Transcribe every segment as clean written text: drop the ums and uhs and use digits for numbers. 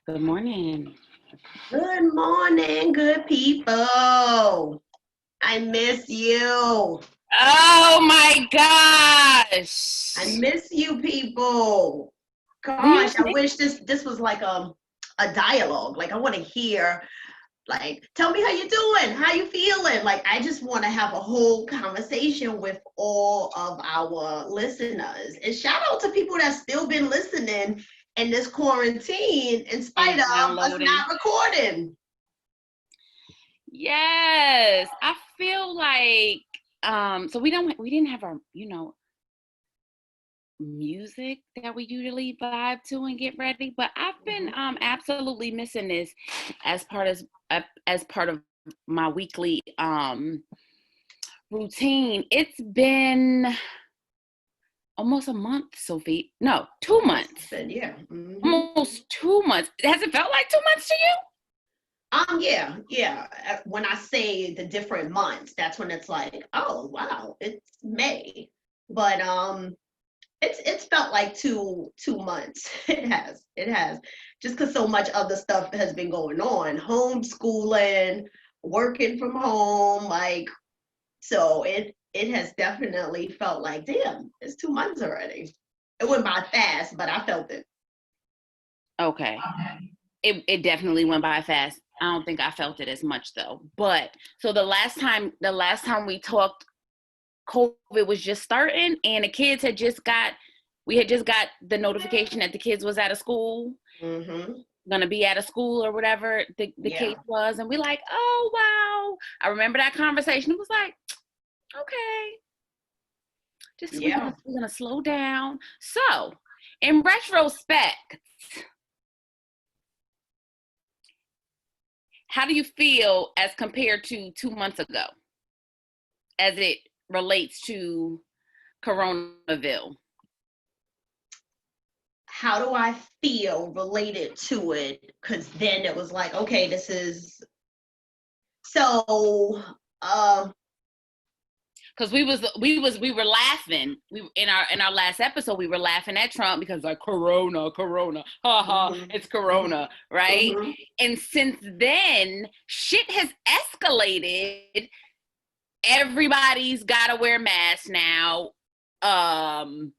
Good morning. Good morning, good people. I miss you. Oh my I gosh. miss you, people. Do you Gosh, I miss? wish this was like a dialogue. Like I want to hear, like, tell me how you doing, how you feeling. Like I just want to have a whole conversation with all of our listeners. And shout out to people that's still been listening in this quarantine in spite And of us downloading? not recording. Yes. I feel like so we didn't have our, music that we usually vibe to and get ready, but I've been Mhm. absolutely missing this as part of my weekly routine. It's been almost a month, Sophie. No, 2 months. Yeah. Mm-hmm. Almost 2 months. Has it felt like 2 months to you? Yeah. When I say the different months, that's when it's like, oh wow, it's May. But it's felt like two months. It has. Just because so much other stuff has been going on, homeschooling, working from home, like so it has definitely felt like, damn, it's 2 months already. It went by fast, but I felt it. Okay. It definitely went by fast. I don't think I felt it as much though. But so the last time we talked, COVID was just starting and the kids had just got we had just got the notification that the kids was out of school, Mm-hmm. gonna be out of school or whatever the Yeah. case was, and we like, oh wow. I remember that conversation. It was like, okay, just Yeah. we're gonna slow down. So in retrospect, how do you feel as compared to 2 months ago as it relates to Coronaville? How do I feel related to it? Because then it was like, okay, this is so. Uh, Because we were laughing. We in our last episode we were laughing at Trump because like Corona, haha, mhm, it's mhm, Corona, right? mhm. And since then, shit has escalated. Everybody's got to wear masks now. Um,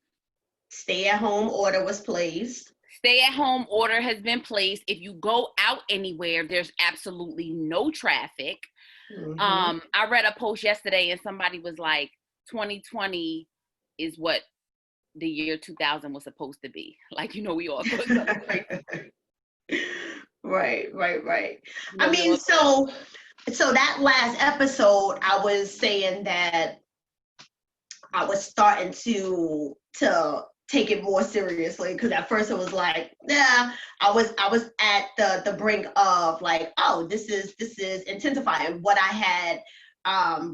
Stay at home order was placed. Stay at home order has been placed. If you go out anywhere, there's absolutely no traffic. Hmm. I read a post yesterday and somebody was like, 2020 is what the year 2000 was supposed to be. Like, we all thought something crazy. Right. You I know, we mean, all thought, so that last episode, I was saying that I was starting to take it more seriously because at first it was like, yeah, I was at the brink of like, oh, this is intensifying. What I had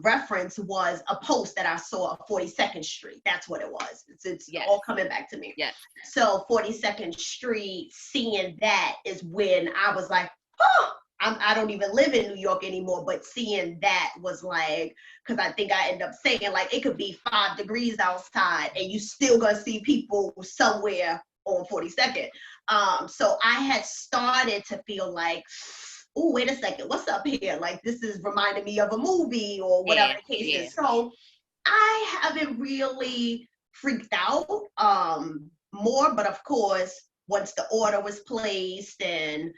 referenced was a post that I saw of 42nd Street. That's what it was. It's yes, all coming back to me. yes. So 42nd Street, seeing that is when I was like, oh, I don't even live in New York anymore, but seeing that was like, because I think I end up saying like it could be 5 degrees outside and you still gonna see people somewhere on 42nd. So I had started to feel like, oh, wait a second, what's up here? Like this is reminding me of a movie or whatever Yeah, the case yeah. is. So I haven't really freaked out more, but of course, once the order was placed and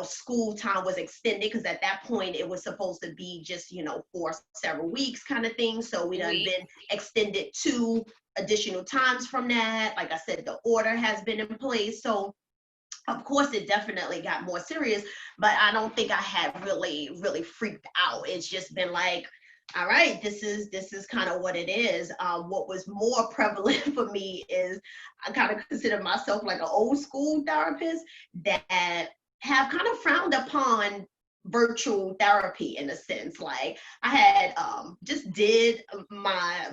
school time was extended, because at that point it was supposed to be just for several weeks kind of thing. So we done We been extended 2 additional times from that. Like I said, the order has been in place. So of course it definitely got more serious, but I don't think I had really freaked out. It's just been like, all right, this is kind of what it is. What was more prevalent for me is I kind of consider myself like an old school therapist that have kind of frowned upon virtual therapy in a sense. Like I had just did my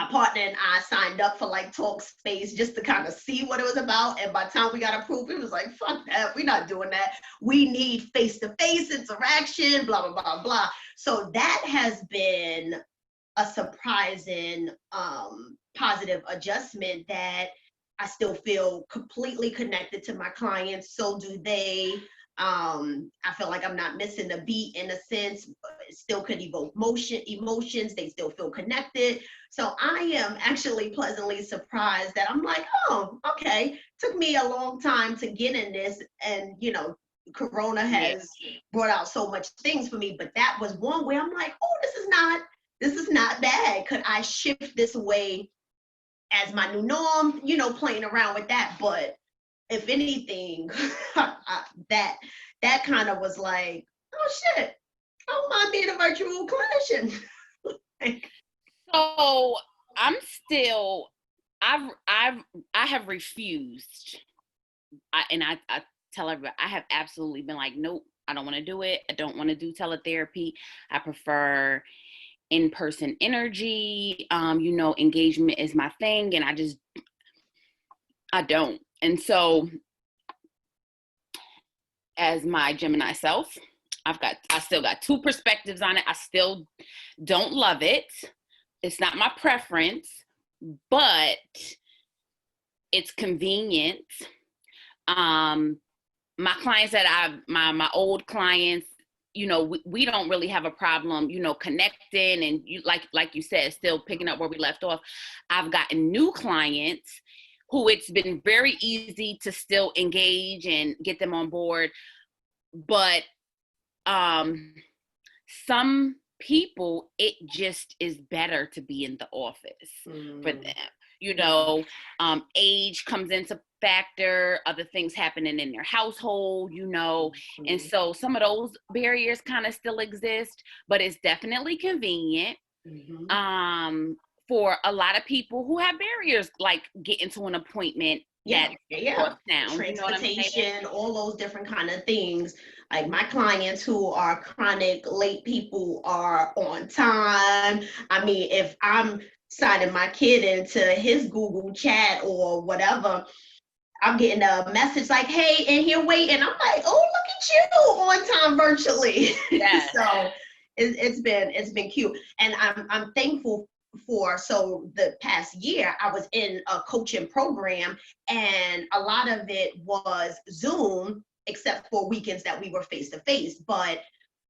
partner and I signed up for like Talkspace just to kind of see what it was about. And by the time we got approved, it was like, fuck that. We're not doing that. We need face-to-face interaction, blah, blah, blah, blah. So that has been a surprising positive adjustment that I still feel completely connected to my clients. So do they. I feel like I'm not missing a beat in a sense, but it still could evoke emotions. They still feel connected. So I am actually pleasantly surprised that I'm like, oh, okay. Took me a long time to get in this, and Corona Yeah. has brought out so much things for me, but that was one where I'm like, oh, this is not bad. Could I shift this way as my new norm? Playing around with that, but if anything, that kind of was like, oh shit, I don't mind being a virtual clinician. Like, So I'm still, I have refused. I tell everybody, I have absolutely been like, nope, I don't want to do it. I don't want to do teletherapy. I prefer in-person energy. Engagement is my thing, and I don't. And so, as my Gemini self, I still got two perspectives on it. I still don't love it. It's not my preference, but it's convenient. My clients my old clients, we don't really have a problem, connecting, and like you said, still picking up where we left off. I've gotten new clients who it's been very easy to still engage and get them on board. But some people, it just is better to be in the office for them. Age comes into factor, other things happening in their household, and so some of those barriers kind of still exist, but it's definitely convenient. For a lot of people who have barriers, like getting to an appointment. Yeah. Down, transportation, all those different kind of things. Like my clients who are chronic late people are on time. I mean, if I'm signing my kid into his Google chat or whatever, I'm getting a message like, hey, and here waiting. I'm like, oh, look at you on time virtually. Yes. So it's been cute. And I'm thankful so the past year I was in a coaching program, and a lot of it was Zoom, except for weekends that we were face to face. But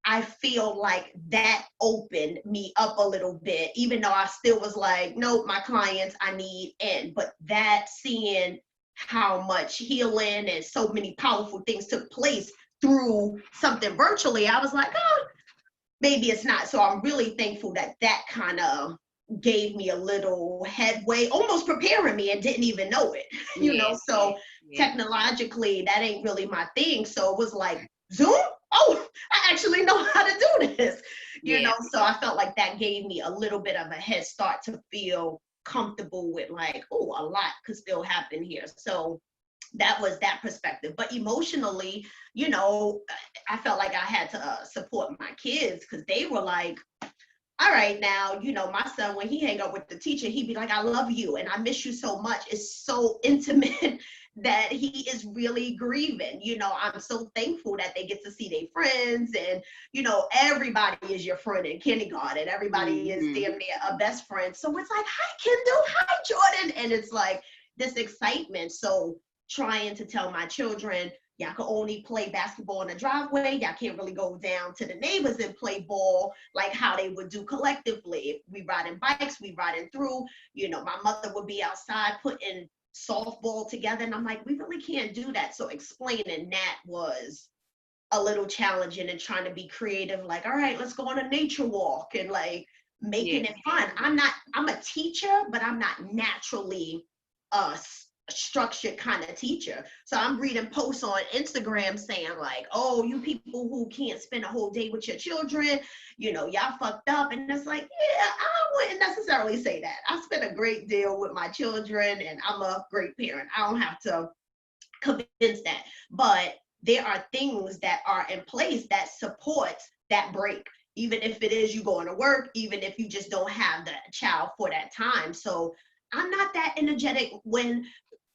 I feel like that opened me up a little bit, even though I still was like, nope, my clients I need in. But that seeing how much healing and so many powerful things took place through something virtually, I was like, oh, maybe it's not. So I'm really thankful that kind of gave me a little headway, almost preparing me, and didn't even know it, so technologically that ain't really my thing. So it was like, Zoom? Oh, I actually know how to do this, so I felt like that gave me a little bit of a head start to feel comfortable with like, oh, a lot could still happen here. So that was that perspective. But emotionally, I felt like I had to support my kids, because they were like, all right, now, my son, when he hang up with the teacher, he'd be like, I love you and I miss you so much. It's so intimate that he is really grieving. I'm so thankful that they get to see their friends, and, everybody is your friend in kindergarten. Everybody is damn near a best friend. So it's like, hi, Kendall, hi, Jordan. And it's like this excitement. So trying to tell my children, y'all can only play basketball in the driveway. Y'all can't really go down to the neighbors and play ball like how they would do collectively. If we riding bikes, we riding through, my mother would be outside putting softball together. And I'm like, we really can't do that. So explaining that was a little challenging, and trying to be creative. Like, all right, let's go on a nature walk, and like making it fun. I'm a teacher, but I'm not naturally structured kind of teacher. So I'm reading posts on Instagram saying like, oh, you people who can't spend a whole day with your children, y'all fucked up. And it's like, yeah, I wouldn't necessarily say that. I spend a great deal with my children, and I'm a great parent. I don't have to convince that. But there are things that are in place that supports that break, even if it is you going to work, even if you just don't have the child for that time. So I'm not that energetic when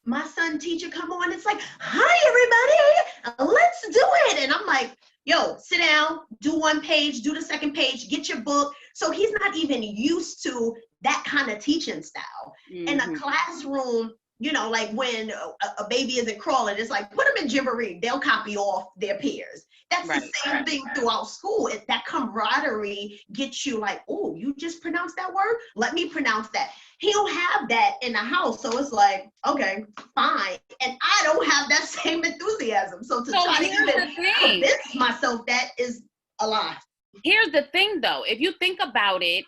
my son teacher come on. It's like, hi, everybody, let's do it. And I'm like, yo, sit down, do one page, do the second page, get your book. So he's not even used to that kind of teaching style. In a classroom, You know, like when a baby isn't crawling, it's like, put them in Gymboree. They'll copy off their peers. That's the same thing throughout school. That camaraderie gets you like, oh, you just pronounced that word? Let me pronounce that. He don't have that in the house. So it's like, okay, fine. And I don't have that same enthusiasm. So try to even convince myself that is a lie. Here's the thing, though. If you think about it,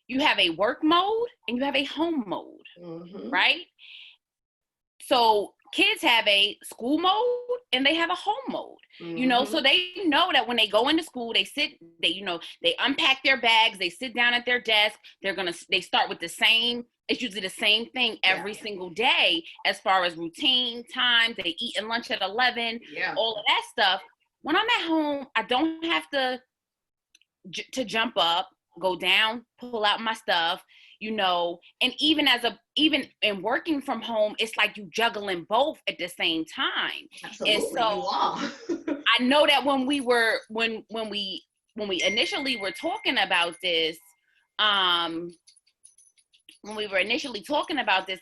you have a work mode and you have a home mode, right? So kids have a school mode and they have a home mode, you know, so they know that when they go into school, they unpack their bags, they sit down at their desk, they start with it's usually the same thing every single day as far as routine times. They eat and lunch at 11, all of that stuff. When I'm at home, I don't have to jump up, go down, pull out my stuff, you know, and even in working from home, it's like you juggling both at the same time. Absolutely, and so you are. I know that when we initially were talking about this,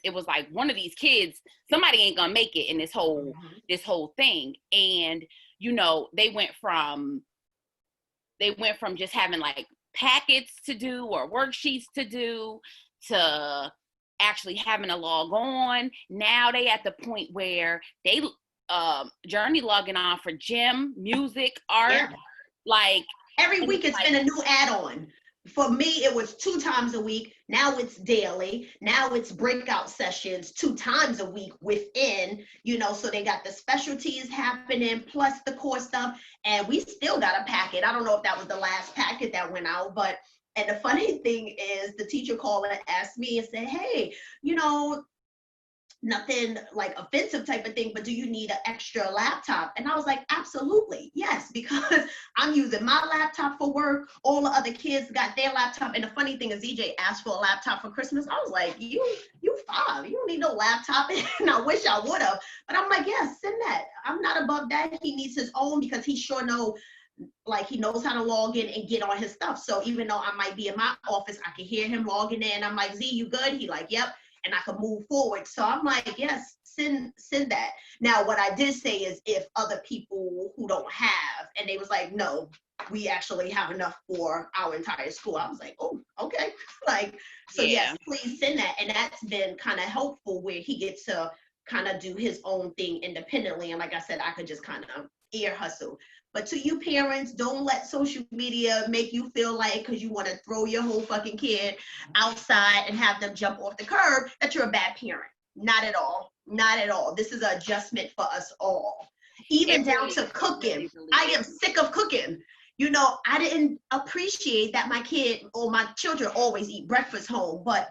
it was like one of these kids, somebody ain't gonna make it in this whole thing. And, you know, they went from just having like packets to do or worksheets to do to actually having to log on. Now they at the point where they Journey logging on for gym, music, art, like every week it's been a new add-on. For me, it was 2 times a week. Now it's daily. Now it's breakout sessions 2 times a week within, you know, so they got the specialties happening plus the core stuff. And we still got a packet. I don't know if that was the last packet that went out, but, and the funny thing is the teacher called and asked me and said, hey, you know, nothing like offensive type of thing, but do you need an extra laptop? And I was like, absolutely, yes, because I'm using my laptop for work. All the other kids got their laptop. And the funny thing is EJ asked for a laptop for Christmas. I was like, you 5, you don't need no laptop. And I wish I would have, but I'm like, yes, send that. I'm not above that. He needs his own because he sure know, like he knows how to log in and get on his stuff. So even though I might be in my office, I can hear him logging in. I'm like, Z, you good? He like, yep. And I could move forward. So I'm like, yes, send that. Now, what I did say is if other people who don't have, and they was like, no, we actually have enough for our entire school. I was like, oh, okay. Like, so yes, please send that. And that's been kind of helpful where he gets to kind of do his own thing independently. And like I said, I could just kind of ear hustle. But to you parents, don't let social media make you feel like because you want to throw your whole fucking kid outside and have them jump off the curb that you're a bad parent. Not at all. Not at all. This is an adjustment for us all. Even down to cooking. I am sick of cooking. You know, I didn't appreciate that my kid or my children always eat breakfast home, but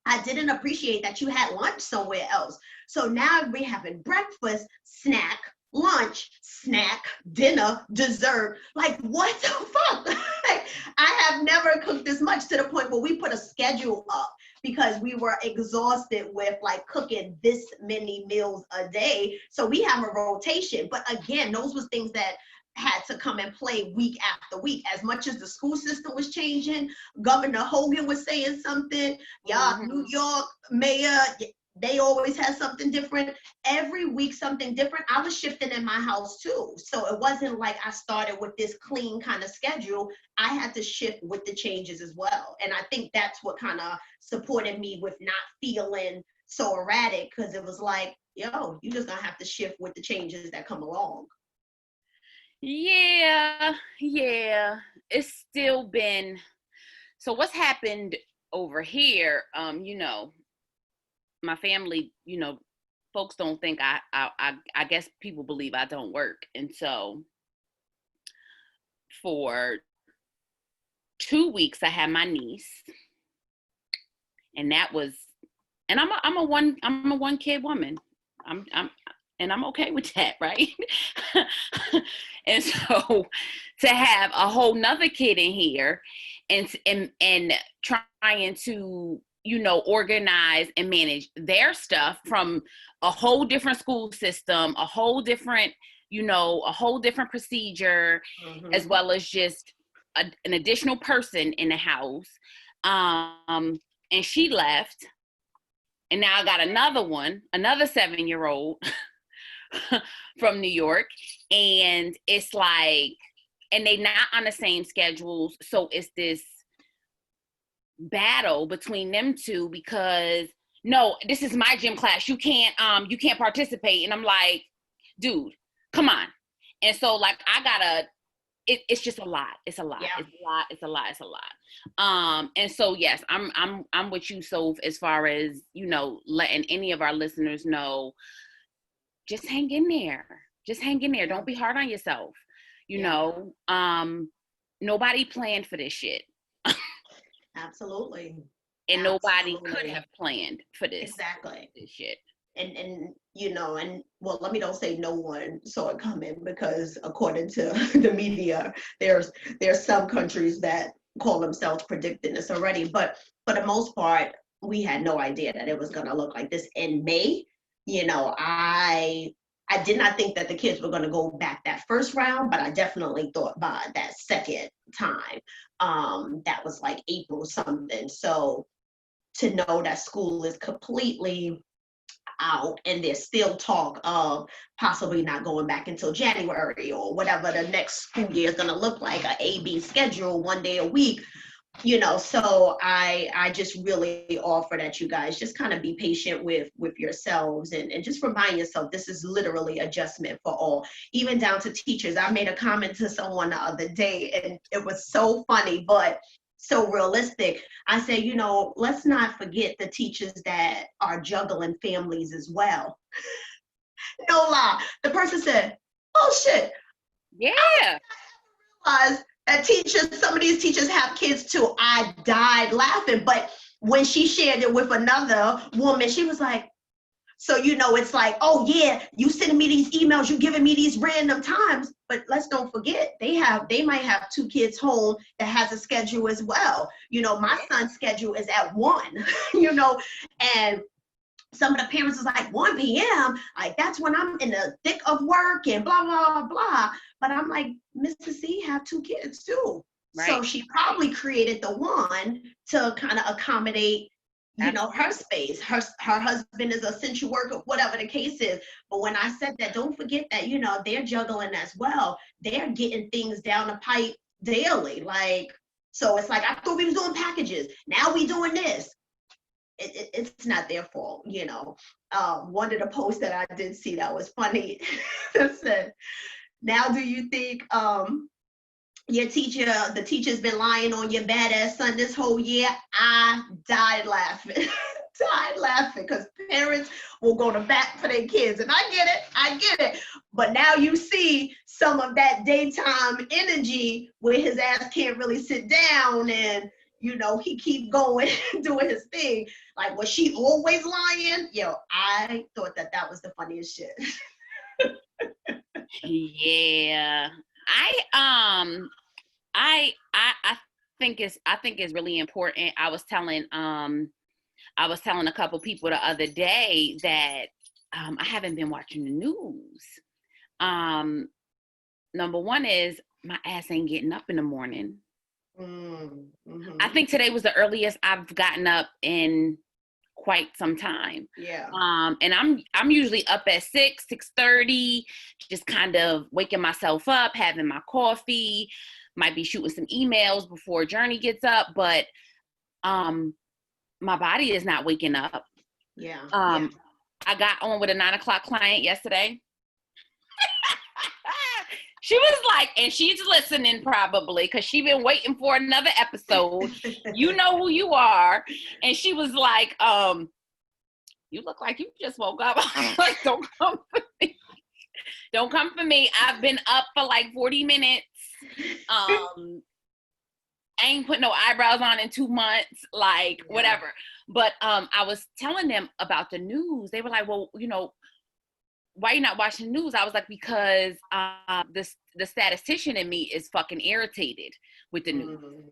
I didn't appreciate that you had lunch somewhere else. So now we're having breakfast, snack, lunch, snack, dinner, dessert. Like, what the fuck? Like, I have never cooked this much to the point where we put a schedule up because we were exhausted with like cooking this many meals a day. So we have a rotation. But again, those was things that had to come and play week after week. As much as the school system was changing, Governor Hogan was saying something, New York mayor, they always had something different. Every week, something different. I was shifting in my house too. So it wasn't like I started with this clean kind of schedule. I had to shift with the changes as well. And I think that's what kind of supported me with not feeling so erratic, because it was like, yo, you just gonna have to shift with the changes that come along. Yeah. It's still been, so what's happened over here, you know, my family, you know, folks don't think I guess people believe I don't work. And so for 2 weeks I had my niece, and that was, and I'm a one kid woman. And I'm okay with that, right? And so to have a whole nother kid in here and trying to, you know, organize and manage their stuff from a whole different school system, a whole different procedure, as well as just an additional person in the house. And she left. And now I got another 7-year-old from New York. And it's like, and they not on the same schedules. So it's this battle between them two because no, this is my gym class. You can't participate. And I'm like, dude, come on. And so like I gotta, it's just a lot. It's a lot. Yeah. It's a lot. And so yes, I'm with you, Soph, as far as, you know, letting any of our listeners know, just hang in there. Just hang in there. Don't be hard on yourself. You know, nobody planned for this shit. Absolutely. And nobody could have planned for this. Exactly. This shit. And you know, and well, let me don't say no one saw it coming, because according to the media, there's some countries that call themselves predicting this already, but for the most part, we had no idea that it was going to look like this in May. You know, I did not think that the kids were going to go back that first round, but I definitely thought by that second time, that was like April something. So to know that school is completely out and there's still talk of possibly not going back until January or whatever the next school year is going to look like, a A-B schedule, 1 day a week, you know. So I just really offer that you guys just kind of be patient with yourselves and just remind yourself this is literally adjustment for all, even down to teachers. I made a comment to someone the other day and it was so funny, but so realistic. I said, you know, let's not forget the teachers that are juggling families as well. No lie. The person said, oh shit. Yeah. I realized that teachers, some of these teachers have kids too. I died laughing. But when she shared it with another woman, she was like, so, you know, it's like, oh yeah, you sending me these emails, you giving me these random times, but let's don't forget, they might have 2 kids home that has a schedule as well. You know, my son's schedule is at 1, you know, and some of the parents is like 1 p.m., like that's when I'm in the thick of work and blah, blah, blah. But I'm like, Mr. C have 2 kids too. Right. So she probably created the one to kind of accommodate, you know, her space. Her husband is a essential worker, whatever the case is. But when I said that, don't forget that, you know, they're juggling as well. They're getting things down the pipe daily. Like, so it's like, I thought we was doing packages. Now we doing this. It's not their fault, you know. One of the posts that I did see that was funny that said, now do you think the teacher's been lying on your badass son this whole year? I died laughing. Because parents will go to bat for their kids. And I get it. But now you see some of that daytime energy where his ass can't really sit down and, you know, he keep going, doing his thing. Like, was she always lying? Yo, I thought that was the funniest shit. Yeah. I think it's really important. I was telling a couple people the other day that I haven't been watching the news. Number one is my ass ain't getting up in the morning. Mm-hmm. I think today was the earliest I've gotten up in quite some time. Yeah. And I'm usually up at 6:30, just kind of waking myself up, having my coffee, might be shooting some emails before Journey gets up, but my body is not waking up. Yeah. I got on with a 9:00 client yesterday. She was like, and she's listening probably because she's been waiting for another episode. You know who you are. And she was like, you look like you just woke up. I was like, don't come for me. Don't come for me. I've been up for like 40 minutes. I ain't put no eyebrows on in 2 months, like whatever. But I was telling them about the news. They were like, well, you know, why you not watching the news? I was like, because the statistician in me is fucking irritated with the news.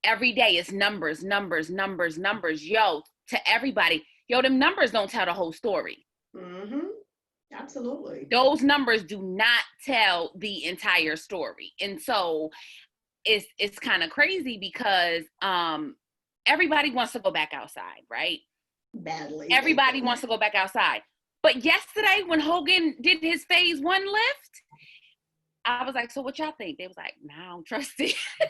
Every day is numbers. Yo, to everybody, yo, them numbers don't tell the whole story. Mm-hmm. Absolutely. Those numbers do not tell the entire story. And so it's kind of crazy because everybody wants to go back outside, right? badly. Everybody wants to go back outside. But yesterday when Hogan did his phase 1 lift, I was like, so what y'all think? They was like, nah, I don't trust it. Now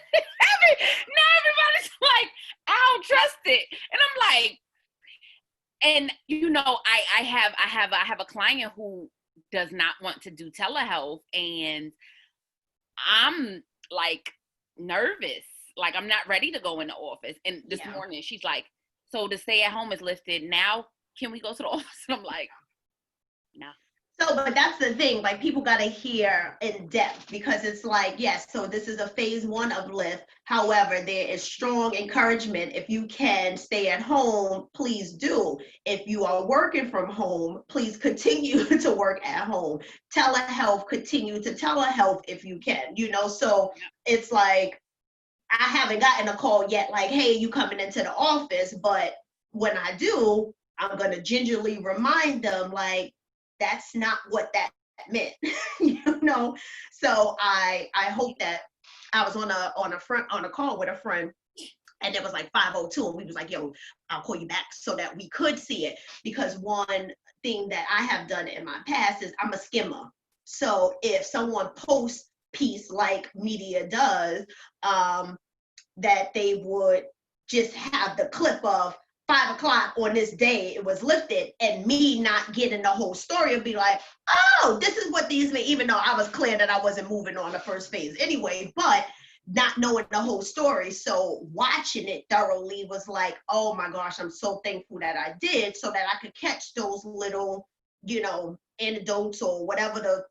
everybody's like, I don't trust it. And I'm like, and you know, I have a client who does not want to do telehealth, and I'm like nervous. Like I'm not ready to go in the office. And this morning she's like, so the stay at home is lifted. Now can we go to the office? And I'm like, no. So, but that's the thing, like people got to hear in depth, because it's like, yes, so this is a phase 1 of lift. However, there is strong encouragement. If you can stay at home, please do. If you are working from home, please continue to work at home. Telehealth, continue to telehealth if you can, you know? So it's like, I haven't gotten a call yet, like, hey, you coming into the office? But when I do, I'm going to gingerly remind them, like, that's not what that meant, you know? So I hope that I was on a call with a friend, and it was like 5:02, and we was like, yo, I'll call you back so that we could see it. Because one thing that I have done in my past is I'm a skimmer. So if someone posts piece like media does, that they would just have the clip of 5 o'clock on this day it was lifted, and me not getting the whole story and be like, oh, this is what these mean, even though I was clear that I wasn't moving on the first phase anyway, but not knowing the whole story. So watching it thoroughly was like, oh my gosh, I'm so thankful that I did, so that I could catch those little, you know, anecdotes or whatever the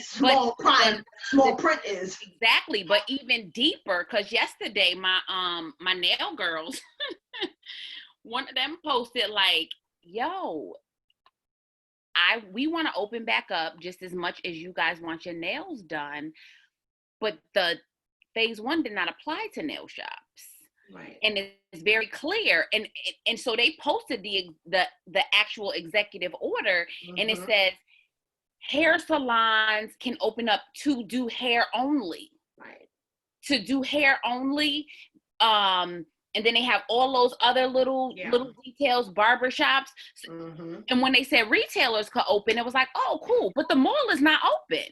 small print is. Exactly, but even deeper, because yesterday my nail girls, one of them posted like, yo, we want to open back up just as much as you guys want your nails done, but the phase 1 did not apply to nail shops. Right. And it's very clear. And so they posted the actual executive order, and it says hair salons can open up to do hair only. Right. To do hair only. And then they have all those other little details, barbershops. And when they said retailers could open, it was like, oh, cool. But the mall is not open.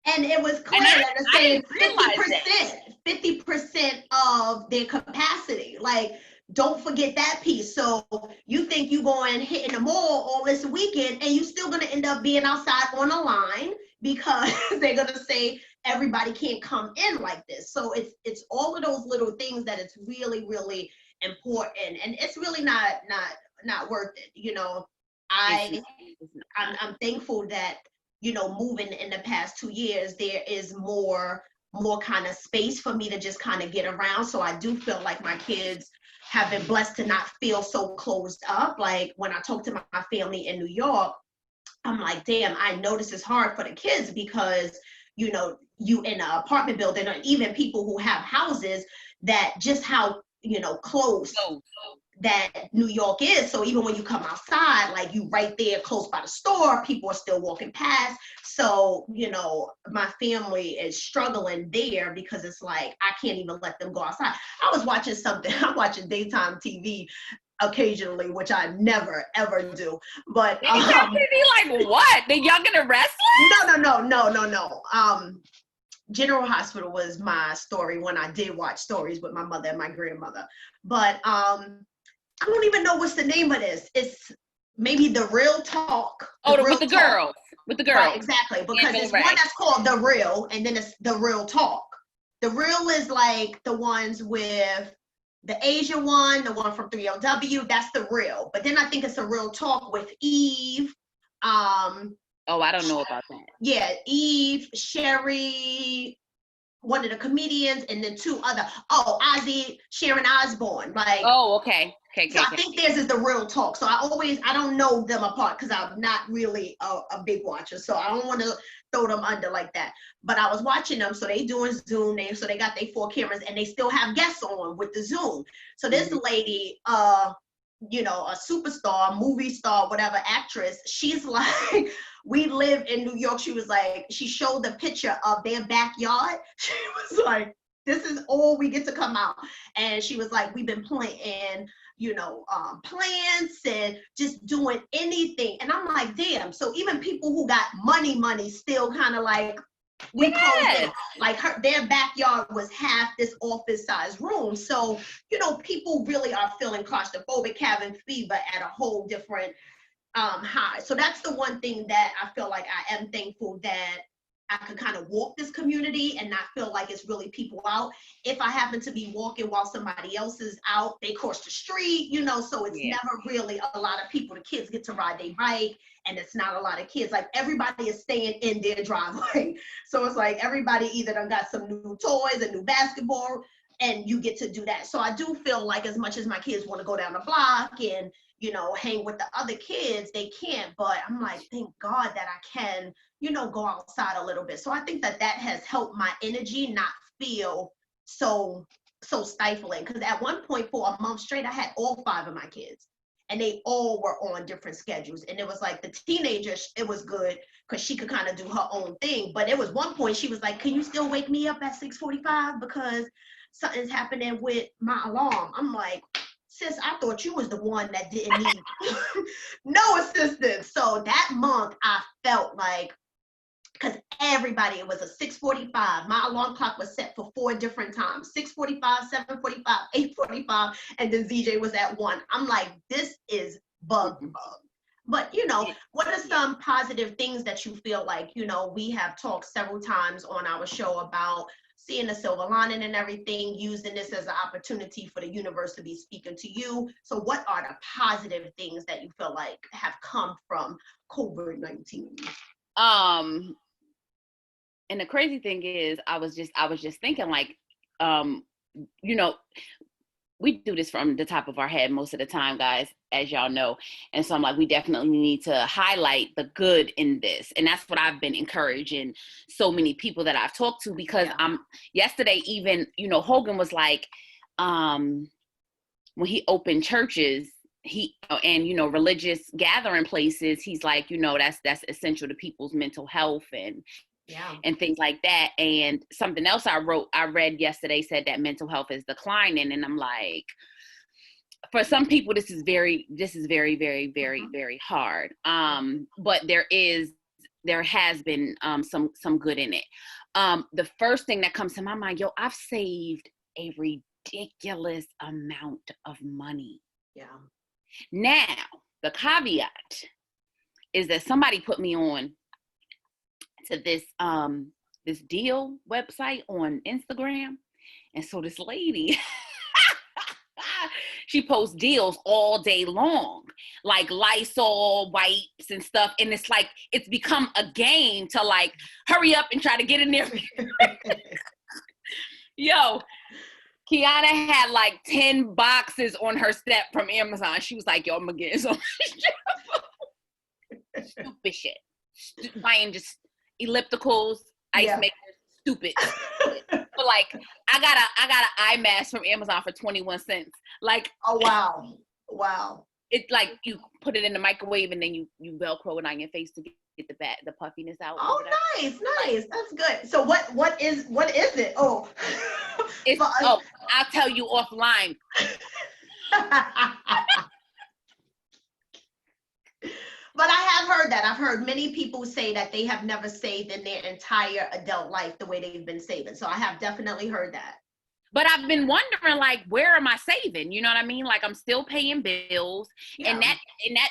And it was clear that it's saying 50% of their capacity. Like, don't forget that piece. So you think you going hitting the mall all this weekend, and you still going to end up being outside on a line, because they're going to say everybody can't come in like this. So it's all of those little things that it's really, really important, and it's really not worth it. You know, I'm thankful that, you know, moving in the past 2 years, there is more kind of space for me to just kind of get around. So I do feel like my kids have been blessed to not feel so closed up. Like when I talk to my family in New York, I'm like, damn, I know this is hard for the kids, because, you know, you in an apartment building, or even people who have houses, that just how, you know, close that New York is. So even when you come outside, like you right there close by the store, people are still walking past. So, you know, my family is struggling there, because it's like, I can't even let them go outside. I was watching something, I'm watching daytime TV occasionally, which I never ever do. But daytime TV, like what? The Young and the Restless? No. General Hospital was my story when I did watch stories with my mother and my grandmother. But I don't even know what's the name of this. It's maybe The Real Talk. With the girls. With the girls. Right, exactly. Because it's one that's called The Real, and then it's The Real Talk. The Real is like the ones with the Asia one, the one from 3LW, that's The Real. But then I think it's A Real Talk with Eve. Oh, I don't know about that. Yeah, Eve, Sherry, one of the comedians, and then two other. Ozzy, Sharon Osbourne. Like. Oh, okay. So I think theirs is The Real Talk. So I don't know them apart, because I'm not really a big watcher. So I don't want to throw them under like that. But I was watching them. So they doing Zoom. So they got their 4 cameras, and they still have guests on with the Zoom. So this lady, you know, a superstar, movie star, whatever, actress, she's like, we live in New York. She was like, she showed the picture of their backyard. She was like, this is all we get to come out. And she was like, we've been playing plants and just doing anything. And I'm like, damn. So even people who got money still kind of like, we closed it. Like their backyard was half this office size room. So, people really are feeling claustrophobic, having fever at a whole different high. So that's the one thing that I feel like I am thankful that I could kind of walk this community and not feel like it's really people out. If I happen to be walking while somebody else is out, they cross the street, so it's never really a lot of people. The kids get to ride their bike and it's not a lot of kids. Like everybody is staying in their driveway. So it's like everybody either done got some new toys, a new basketball, and you get to do that. So I do feel like as much as my kids want to go down the block and, hang with the other kids, they can't. But I'm like, thank God that I can, go outside a little bit. So I think that has helped my energy not feel so stifling. Because at one point for a month straight, I had all 5 of my kids. And they all were on different schedules. And it was like the teenager, it was good because she could kind of do her own thing. But it was one point she was like, can you still wake me up at 6:45 because something's happening with my alarm? I'm like, sis, I thought you was the one that didn't need no assistance. So that month I felt like, because everybody, it was a 6:45. My alarm clock was set for 4 different times: 6:45, 7:45, 8:45, and then ZJ was at 1. I'm like, this is bug. But what are some positive things that you feel like, we have talked several times on our show about seeing the silver lining and everything, using this as an opportunity for the universe to be speaking to you. So what are the positive things that you feel like have come from COVID-19? And the crazy thing is, I was just thinking, like, we do this from the top of our head most of the time, guys, as y'all know. And so I'm like, we definitely need to highlight the good in this. And that's what I've been encouraging so many people that I've talked to, because yesterday, even, Hogan was like, when he opened churches, and religious gathering places, he's like, that's essential to people's mental health and things like that. And something else I read yesterday said that mental health is declining. And I'm like, for some people, this is very, very, very, very hard. But there has been some good in it. The first thing that comes to my mind, I've saved a ridiculous amount of money. Yeah. Now, the caveat is that somebody put me on to this deal website on Instagram. And so this lady, she posts deals all day long, like Lysol wipes and stuff. And it's like, it's become a game to like, hurry up and try to get in there. Yo, Kiana had like 10 boxes on her step from Amazon. She was like, yo, I'm gonna get some stupid shit. Buying just ellipticals, ice makers, stupid. But like, I got an eye mask from Amazon for 21 cents. Like, oh wow. It's like you put it in the microwave and then you Velcro it on your face to get the puffiness out. Oh, nice. That's good. So what is it? Oh, I'll tell you offline. But I have heard that. I've heard many people say that they have never saved in their entire adult life the way they've been saving. So I have definitely heard that. But I've been wondering, like, where am I saving? You know what I mean? Like, I'm still paying bills. Yeah. And that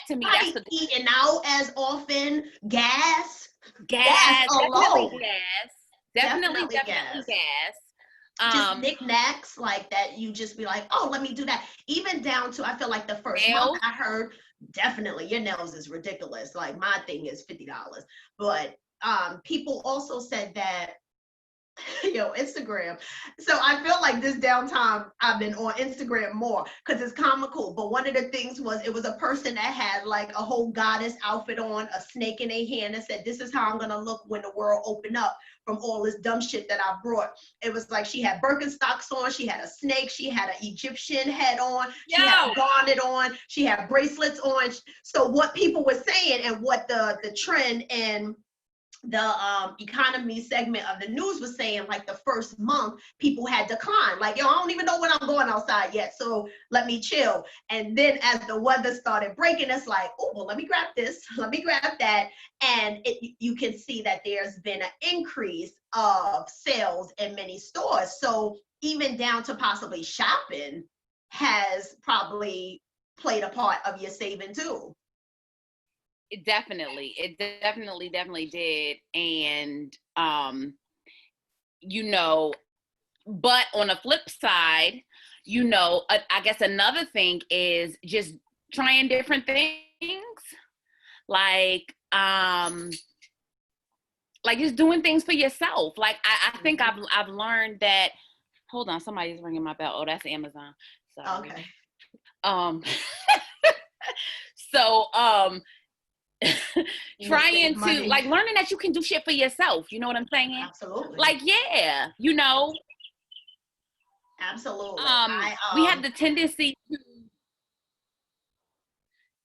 to me, that's the eating out as often, gas alone. Definitely gas. Just knickknacks like that. You just be like, oh, let me do that. Even down to, I feel like the first month I heard, definitely your nails is ridiculous. Like my thing is $50. But people also said that, Instagram. So I feel like this downtime I've been on Instagram more because it's comical. But one of the things was, it was a person that had like a whole goddess outfit on, a snake in a hand, and said, this is how I'm gonna look when the world open up from all this dumb shit that I brought. It was like she had Birkenstocks on, she had a snake, she had an Egyptian head on, she had a garnet on, she had bracelets on. So what people were saying and what the trend and economy segment of the news was saying like the first month people had declined, like, yo, I don't even know when I'm going outside yet, so let me chill. And then as the weather started breaking, it's like, oh, well, let me grab this, let me grab that. And you can see that there's been an increase of sales in many stores. So even down to possibly shopping has probably played a part of your saving too. It definitely did. And, you know, but on the flip side, you know, I guess another thing is just trying different things. Like, just doing things for yourself. Like, I think I've learned that, hold on, somebody's ringing my bell. Oh, that's Amazon. Sorry. Okay. So, trying to money. like learning that you can do shit for yourself. You know what I'm saying? Absolutely. Like, yeah, you know. Absolutely. We had the tendency to.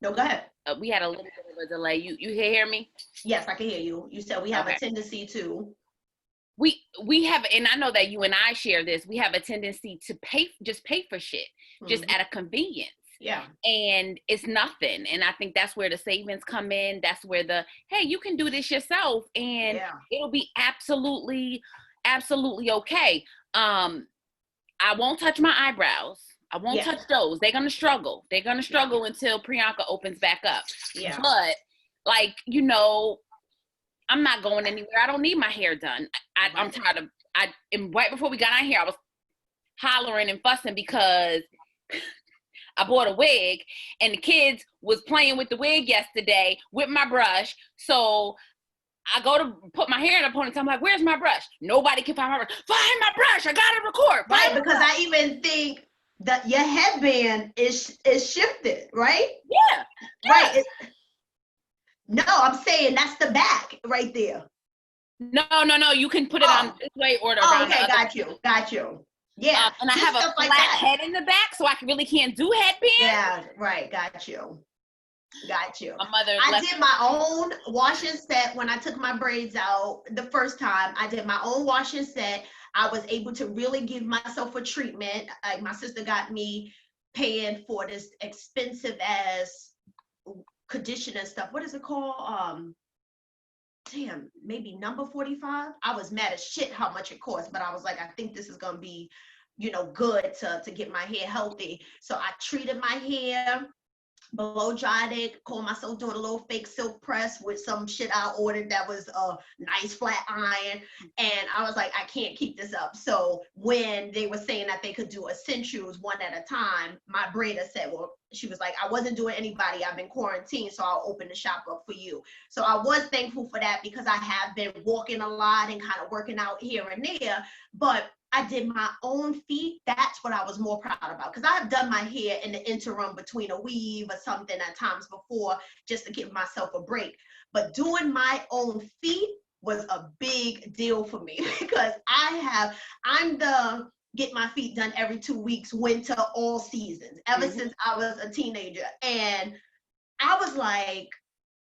No, go ahead. We had a little bit of a delay. You hear me? Yes, I can hear you. You said we have Okay. a tendency to. We have, and I know that you and I share this. We have a tendency to pay for shit, just out of convenience. Yeah. And it's nothing. And I think that's where the savings come in. That's where hey, you can do this yourself and it'll be absolutely okay. I won't touch my eyebrows. I won't touch those. They're going to struggle. Until Priyanka opens back up. Yeah. But like, you know, I'm not going anywhere. I don't need my hair done. I'm tired of, and right before we got on here, I was hollering and fussing because I bought a wig and the kids was playing with the wig yesterday with my brush. So I go to put my hair in a ponytail. I'm like, where's my brush? Nobody can find my brush. Find my brush. I got to record. Right, because I even think that your headband is shifted, right? Yeah. Right. No, I'm saying that's the back right there. No. You can put it on this way or around. Oh, okay, got you. Yeah. And I have a flat head in the back, so I really can't do headbands. Yeah, right. Got you. My mother. I did my own wash and set when I took my braids out the first time. I did my own wash and set. I was able to really give myself a treatment. Like, my sister got me paying for this expensive as conditioner stuff. What is it called? Maybe number 45. I was mad as shit how much it cost, but I was like, I think this is gonna be, you know, good to get my hair healthy. So I treated my hair, blow dried it, called myself doing a little fake silk press with some shit I ordered that was a nice flat iron. And I was like, I can't keep this up. So when they were saying that they could do essentials one at a time, my braider said, well, she was like, I wasn't doing anybody. I've been quarantined, so I'll open the shop up for you. So I was thankful for that because I have been walking a lot and kind of working out here and there. But I did my own feet. That's what I was more proud about, because I've done my hair in the interim between a weave or something at times before, just to give myself a break. But doing my own feet was a big deal for me because I'm the get my feet done every 2 weeks, winter, all seasons, ever since I was a teenager. And I was like,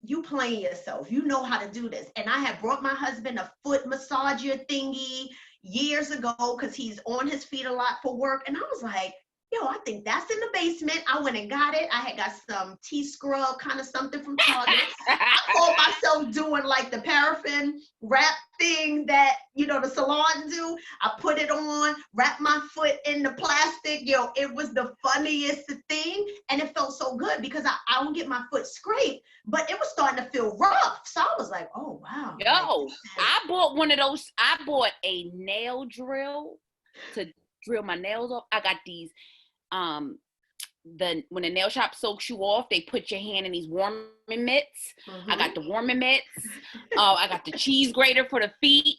you playing yourself. You know how to do this. And I had brought my husband a foot massager thingy years ago because he's on his feet a lot for work. And I was like, yo, I think that's in the basement. I went and got it. I had got some tea scrub kind of something from Target. I called myself doing like the paraffin wrap thing that, you know, the salon do. I put it on, wrapped my foot in the plastic. Yo, it was the funniest thing. And it felt so good because I don't get my foot scraped, but it was starting to feel rough. So I was like, oh, wow. Yo, I bought one of those. I bought a nail drill to drill my nails off. I got these. When the nail shop soaks you off, they put your hand in these warming mitts. I got the warming mitts. I got the cheese grater for the feet.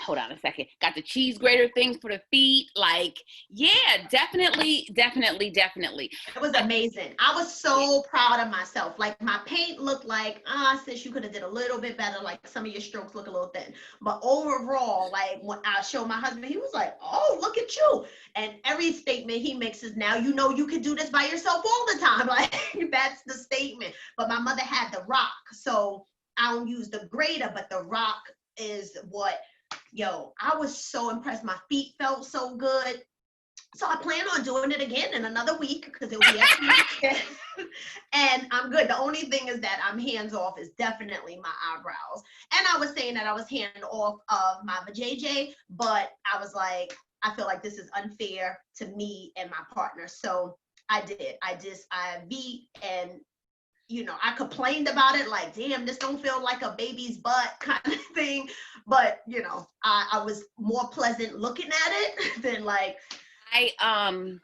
Hold on a second. Got the cheese grater things for the feet. Like, yeah, definitely. It was amazing. I was so proud of myself. Like, my paint looked like, sis, you could have did a little bit better. Like, some of your strokes look a little thin. But overall, like, when I showed my husband, he was like, oh, look at you. And every statement he makes is, now you know you can do this by yourself all the time. Like, that's the statement. But my mother had the rock. So I don't use the grater, but the rock is what, I was so impressed. My feet felt so good. So I plan on doing it again in another week because it'll be extra weekend. And I'm good. The only thing is that I'm hands off is definitely my eyebrows. And I was saying that I was hands off of my vajayjay, but I was like, I feel like this is unfair to me and my partner. So I did. I beat, and I complained about it like, damn, this don't feel like a baby's butt kind of thing. But I was more pleasant looking at it than like. And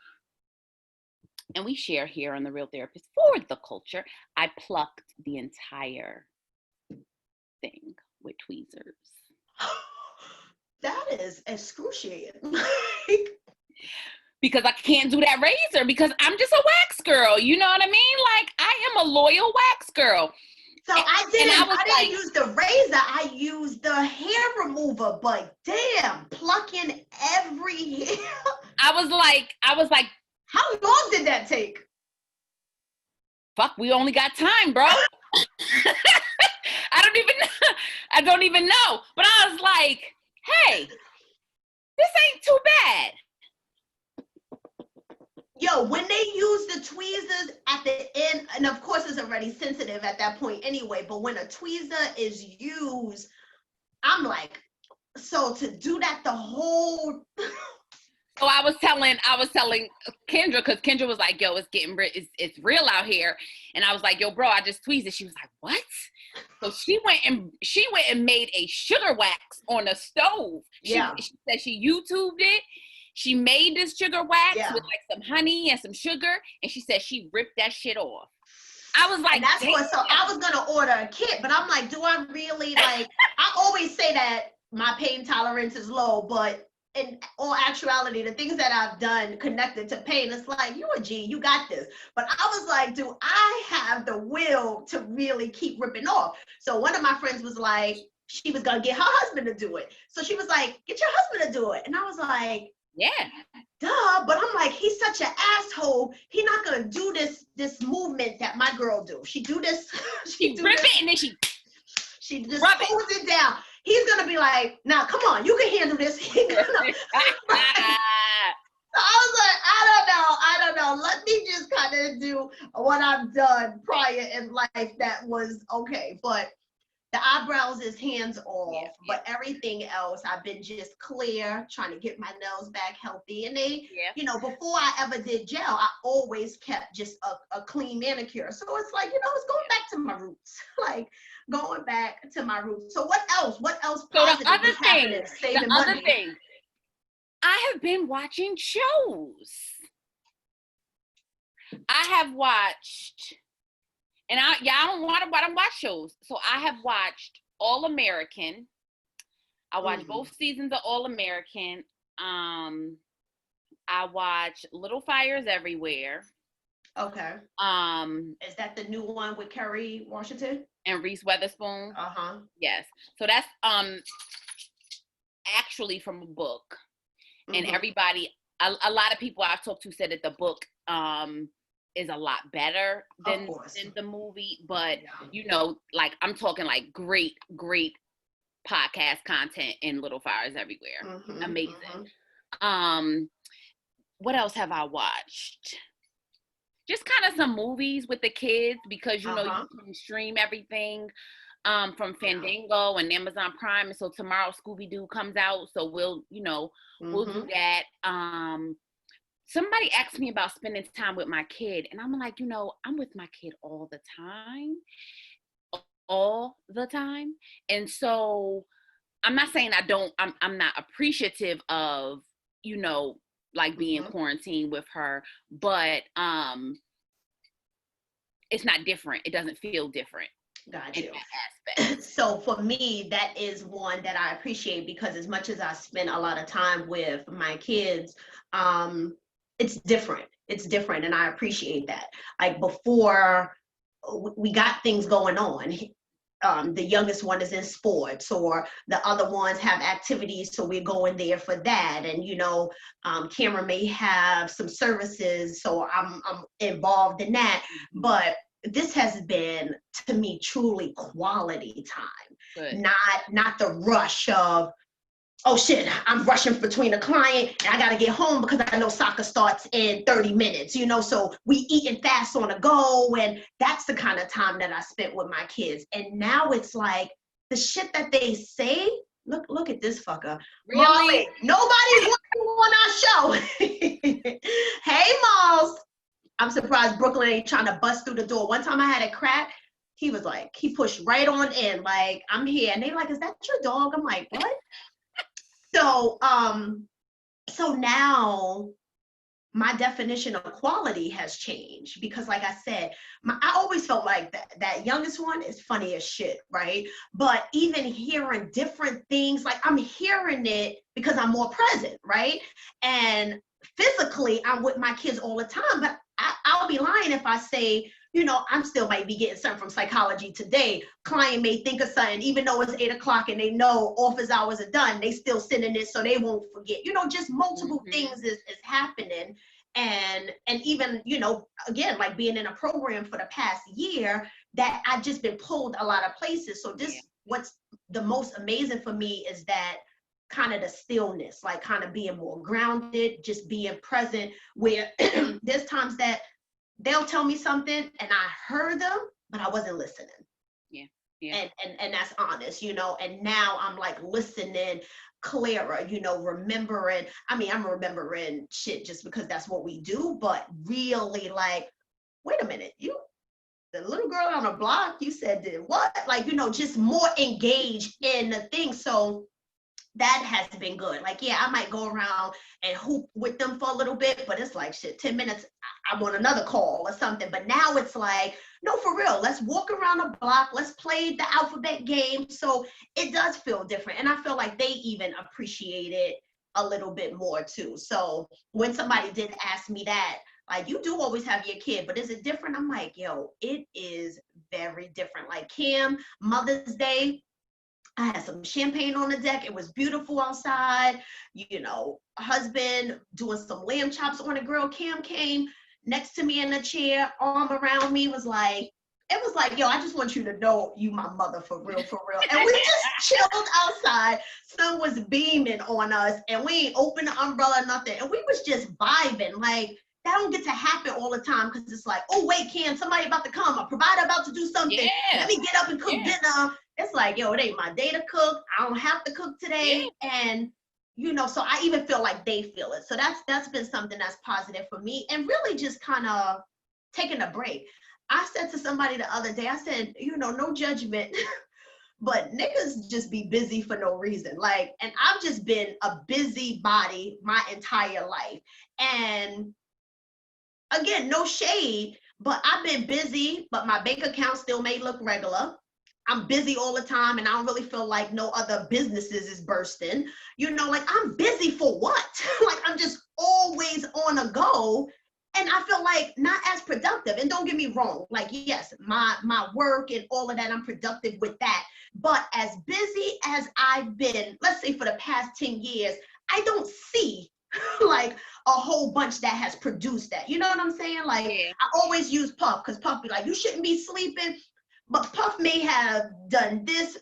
we share here on The Real Therapist for the culture. I plucked the entire thing with tweezers. That is excruciating. Because I can't do that razor because I'm just a wax girl. You know what I mean? Like, I am a loyal wax girl. So I didn't use the razor. I used the hair remover, but damn, plucking every hair. I was like, how long did that take? Fuck, we only got time, bro. I don't even know. But I was like, hey, this ain't too bad. When they use the tweezers at the end, and of course it's already sensitive at that point anyway, but when a tweezer is used, I'm like, so to do that the whole. So I was telling Kendra, because Kendra was like, yo, it's real out here. And I was like, yo, bro, I just tweezed it. She was like, what? So she went and made a sugar wax on a stove. She said she YouTubed it. She made this sugar wax with like some honey and some sugar. And she said she ripped that shit off. I was like, so I was going to order a kit, but I'm like, do I really like, I always say that my pain tolerance is low, but in all actuality, the things that I've done connected to pain, it's like, you a G, you got this. But I was like, do I have the will to really keep ripping off? So one of my friends was like, she was going to get her husband to do it. So she was like, get your husband to do it. And I was like, yeah, duh. But I'm like, he's such an asshole. He's not going to do this movement that my girl do. She do this. she rip it and then she just pulls it down. He's going to be like, now, come on, you can handle this. So I was like, I don't know. Let me just kind of do what I've done prior in life that was okay. But the eyebrows is hands off, but everything else, I've been just clear, trying to get my nails back healthy. And they, before I ever did gel, I always kept just a clean manicure. So it's like, it's going back to my roots. Like, going back to my roots. So what else? So the other thing, I have been watching shows. I have watched, and I don't want to watch shows. So I have watched All American. I watched both seasons of All American. I watched Little Fires Everywhere. Okay. Is that the new one with Kerry Washington and Reese Witherspoon? Yes. So that's actually from a book, and everybody, a lot of people I've talked to said that the book is a lot better than the movie. But like I'm talking like great podcast content in Little Fires Everywhere. Amazing. What else have I watched? Just kind of some movies with the kids because you can stream everything from Fandango and Amazon Prime. And so tomorrow Scooby-Doo comes out, so we'll do that. Somebody asked me about spending time with my kid, and I'm like, I'm with my kid all the time. And so I'm not saying I'm not appreciative of, like being quarantined with her, but it's not different. It doesn't feel different. Got you. So for me, that is one that I appreciate because as much as I spend a lot of time with my kids, it's different. It's different, and I appreciate that. Like before, we got things going on. The youngest one is in sports, or the other ones have activities, so we're going there for that. And Cameron may have some services, so I'm involved in that. But this has been, to me, truly quality time. Good. Not the rush of, oh shit, I'm rushing between a client and I gotta get home because I know soccer starts in 30 minutes, you know, so we eating fast on the go. And that's the kind of time that I spent with my kids. And now it's like the shit that they say, look at this fucker. Really? Molly, nobody wants you on our show. Hey, Malls. I'm surprised Brooklyn ain't trying to bust through the door. One time I had a crack, he was like, he pushed right on in, like, I'm here. And they like, is that your dog? I'm like, what? So, so now my definition of quality has changed because, like I said, I always felt like that youngest one is funny as shit, right? But even hearing different things, like I'm hearing it because I'm more present, right? And physically, I'm with my kids all the time, but I'll be lying if I say, you know, I'm still might be getting something from psychology today. Client may think of something, even though it's 8 o'clock and they know office hours are done, they still sending it so they won't forget. You know, just multiple things is happening. And even, you know, again, like being in a program for the past year, that I've just been pulled a lot of places. So this, what's the most amazing for me is that kind of the stillness, like kind of being more grounded, just being present, where there's times that they'll tell me something and I heard them, but I wasn't listening. Yeah. And that's honest, you know, and now I'm like listening clearer, you know, remembering. I mean, I'm remembering shit just because that's what we do, but really like, wait a minute, the little girl on the block, you said did what? Like, you know, just more engaged in the thing. So that has been good. Like, yeah, I might go around and hoop with them for a little bit, but it's like, shit, 10 minutes, I want another call or something. But now it's like, no, for real, let's walk around the block. Let's play the alphabet game. So it does feel different. And I feel like they even appreciate it a little bit more too. So when somebody did ask me that, like, you do always have your kid, but is it different? I'm like, yo, it is very different. Like Cam, Mother's Day, I had some champagne on the deck. It was beautiful outside. You know, husband doing some lamb chops on the grill. Cam came next to me in a chair, arm around me, was like, it was like, yo, I just want you to know you my mother for real, for real. And we just chilled outside. Sun was beaming on us and we ain't opened the umbrella, nothing. And we was just vibing. Like, that don't get to happen all the time because it's like, oh, wait, Cam, somebody about to come. A provider about to do something. Yeah. Let me get up and cook dinner. It's like, yo, it ain't my day to cook. I don't have to cook today. And, you know, so I even feel like they feel it. So that's been something that's positive for me. And really just kind of taking a break. I said to somebody the other day, I said, you know, no judgment, but niggas just be busy for no reason. Like, and I've just been a busybody my entire life. And again, no shade, but I've been busy, but my bank account still may look regular. I'm busy all the time and I don't really feel like no other businesses is bursting. You know, like, I'm busy for what? Like, I'm just always on a go. And I feel like not as productive. And don't get me wrong, like, yes, my work and all of that, I'm productive with that. But as busy as I've been, let's say for the past 10 years, I don't see like a whole bunch that has produced that. You know what I'm saying? Like, I always use Puff because Puff be like, you shouldn't be sleeping. But Puff may have done this,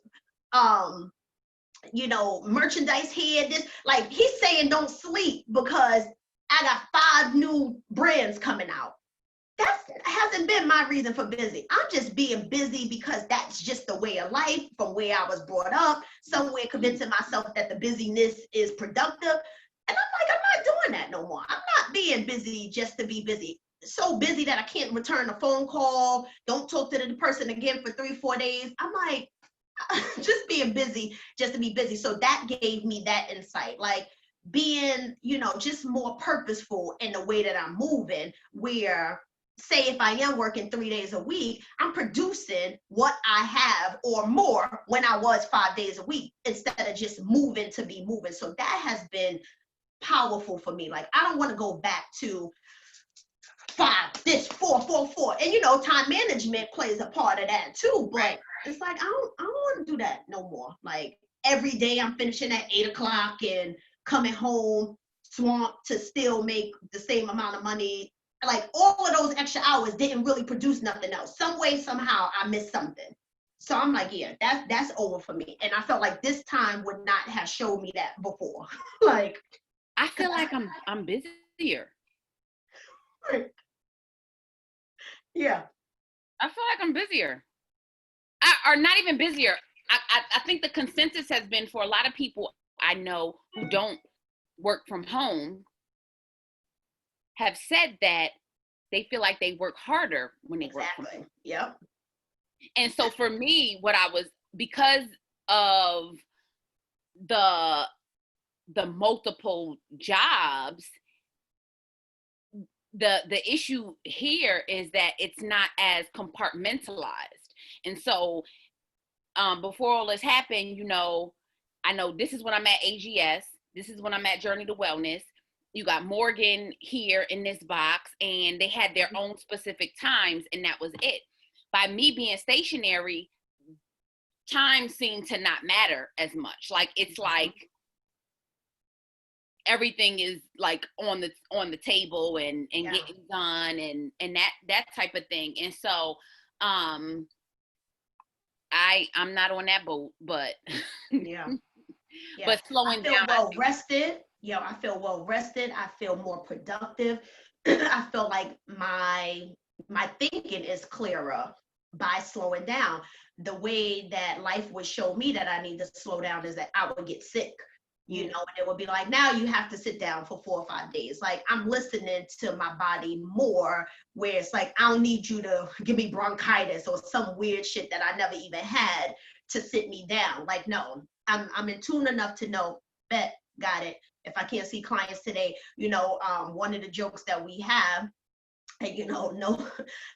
you know, merchandise here, this, like, he's saying don't sleep because I got 5 new brands coming out. That hasn't been my reason for busy. I'm just being busy because that's just the way of life from where I was brought up, somewhere convincing myself that the busyness is productive. And I'm like, I'm not doing that no more. I'm not being busy just to be busy. So busy that I can't return a phone call, don't talk to the person again for 3-4 days. I'm like, just being busy just to be busy. So that gave me that insight, like being, you know, just more purposeful in the way that I'm moving, where, say, if I am working 3 days a week, I'm producing what I have or more when I was 5 days a week, instead of just moving to be moving. So that has been powerful for me. Like, I don't want to go back to 5, this 4, 4, 4. And you know, time management plays a part of that too. But it's like, I don't want to do that no more. Like, every day I'm finishing at 8 o'clock and coming home swamped to still make the same amount of money. like all of those extra hours didn't really produce nothing else. Some way, somehow I missed something. So I'm like, yeah, that's over for me. And I felt like this time would not have showed me that before. Like, I feel like I'm busier. yeah. I feel like I'm busier. Or not even busier. I think the consensus has been for a lot of people I know who don't work from home have said that they feel like they work harder when they work from home. Yep. And so for me, because of the multiple jobs, the issue here is that it's not as compartmentalized. And so before all this happened, I know this is when I'm at AGS, this is when I'm at Journey to Wellness. You got Morgan here in this box, and they had their own specific times, and that was it. By me being stationary, time seemed to not matter as much. Like, it's like everything is like on the table and getting done and that type of thing. And so I'm not on that boat, but yeah. But slowing down. Well rested. I feel well rested. I feel more productive. I feel like my thinking is clearer by slowing down. The way that life would show me that I need to slow down is that I would get sick, and it would be like, now you have to sit down for 4 or 5 days. Like, I'm listening to my body more, where it's like, I don't need you to give me bronchitis or some weird shit that I never even had to sit me down. Like, no, I'm in tune enough to know, bet, got it. If I can't see clients today, one of the jokes that we have, and no,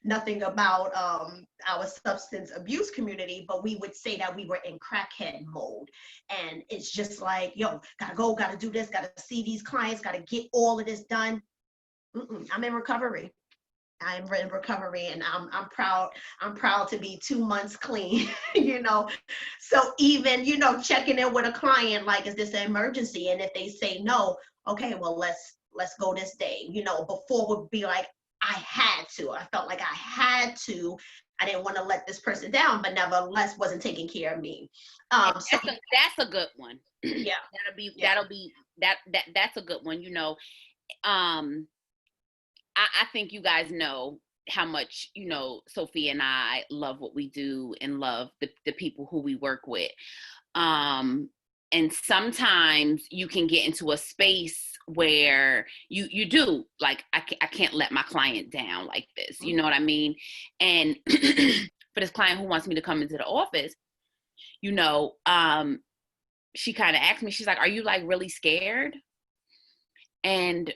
nothing about our substance abuse community, but we would say that we were in crackhead mode. And it's just like, gotta go, gotta do this, gotta see these clients, gotta get all of this done. I'm in recovery. I'm in recovery, and I'm proud. I'm proud to be 2 months clean, So even, checking in with a client, like, is this an emergency? And if they say no, okay, well, let's go this day. Before would be like, I had to. I felt like I had to. I didn't want to let this person down, but nevertheless wasn't taking care of me. That's a good one. Yeah. That's a good one. I think you guys know how much, Sophia and I love what we do and love the people who we work with. And sometimes you can get into a space where you do, like, I can't let my client down like this. You know what I mean? And for this client who wants me to come into the office, she kind of asked me, she's like, are you like really scared? And